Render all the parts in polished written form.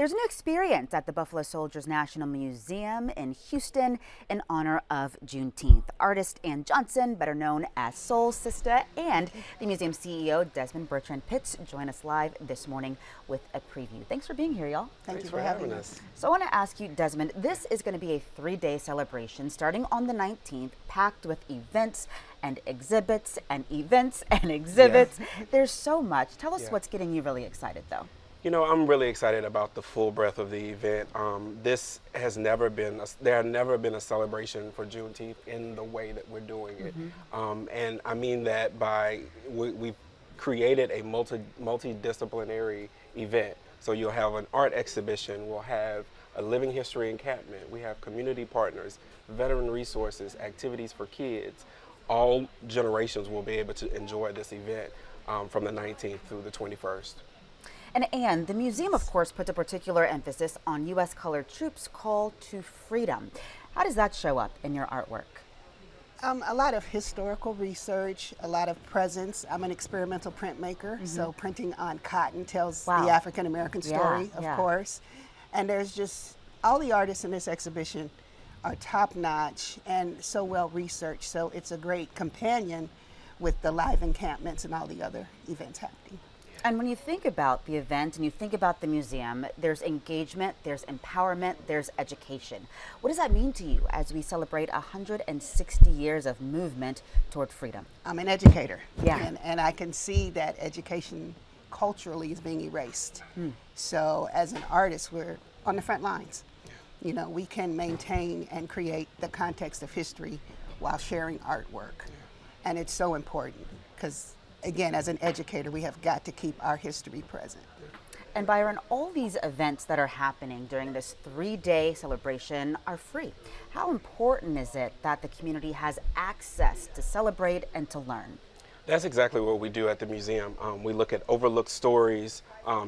There's a new experience at the Buffalo Soldiers National Museum in Houston in honor of Juneteenth. Artist Ann Johnson, better known as Soul Sister, and the museum CEO Desmond Bertrand Pitts join us live this morning with a preview. Thanks for being here, y'all. Thanks for having us. So I want to ask you, Desmond, this is going to be a 3-day celebration starting on the 19th, packed with events and exhibits and events and exhibits. Yeah. There's so much. Tell us what's getting you really excited, though. You know, I'm really excited about the full breadth of the event. This has never been, there has never been a celebration for Juneteenth in the way that we're doing it. And I mean that by, we've created a multidisciplinary event. So you'll have an art exhibition, we'll have a living history encampment, we have community partners, veteran resources, activities for kids. All generations will be able to enjoy this event from the 19th through the 21st. And Ann, the museum, of course, puts a particular emphasis on U.S. colored troops' call to freedom. How does that show up in your artwork? A lot of historical research, a lot of presence. I'm an experimental printmaker, so printing on cotton tells the African American story, of course. And there's just, all the artists in this exhibition are top notch and so well researched, so it's a great companion with the live encampments and all the other events happening. And when you think about the event and you think about the museum, there's engagement, there's empowerment, there's education. What does that mean to you as we celebrate 160 years of movement toward freedom? I'm an educator, and I can see that education culturally is being erased. So as an artist, we're on the front lines. You know, we can maintain and create the context of history while sharing artwork. And it's so important because, again, as an educator, we have got to keep our history present. And Byron, all these events that are happening during this 3-day celebration are free. How important is it that the community has access to celebrate and to learn? That's exactly what we do at the museum. We look at overlooked stories,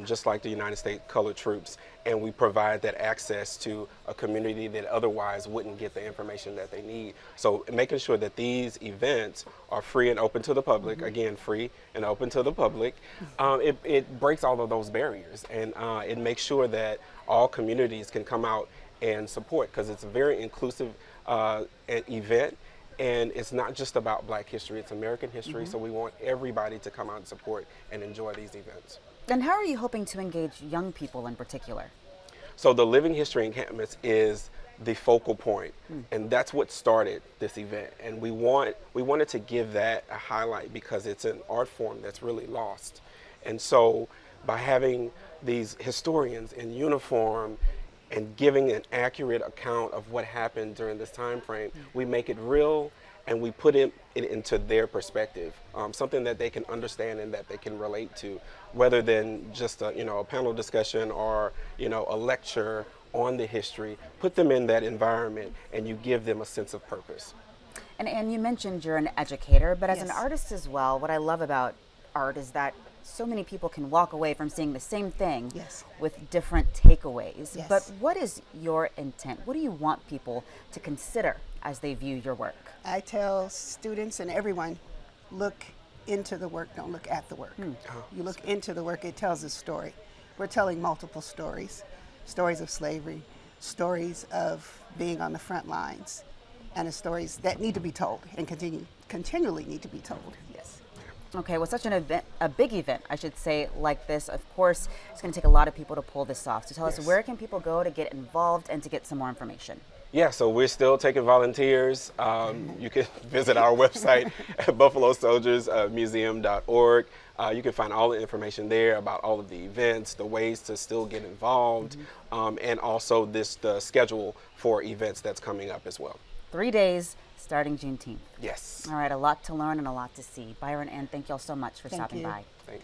just like the United States Colored Troops, and we provide that access to a community that otherwise wouldn't get the information that they need. So making sure that these events are free and open to the public, again, free and open to the public, it breaks all of those barriers, and it makes sure that all communities can come out and support, because it's a very inclusive event. And it's not just about Black history, it's American history, so we want everybody to come out and support and enjoy these events. And how are you hoping to engage young people in particular? So the Living History Encampments is the focal point, and that's what started this event. And we wanted to give that a highlight because it's an art form that's really lost. And so by having these historians in uniform and giving an accurate account of what happened during this time frame, we make it real and we put it into their perspective, something that they can understand and that they can relate to, rather than just a panel discussion or a lecture on the history. Put them in that environment and you give them a sense of purpose. And you mentioned you're an educator, but as an artist as well, what I love about art is that so many people can walk away from seeing the same thing with different takeaways. But what is your intent? What do you want people to consider as they view your work? I tell students and everyone, look into the work, don't look at the work. You look into the work, it tells a story. We're telling multiple stories. Stories of slavery, stories of being on the front lines, and the stories that need to be told and continually need to be told. Okay, well, such an event, a big event, I should say, like this, of course, it's going to take a lot of people to pull this off. So tell us, where can people go to get involved and to get some more information? Yeah, so we're still taking volunteers. You can visit our website at buffalosoldiersmuseum.org. You can find all the information there about all of the events, the ways to still get involved, and also the schedule for events that's coming up as well. 3 days starting Juneteenth. Yes. All right, a lot to learn and a lot to see. Byron and Ann, thank y'all so much for stopping by. Thank you.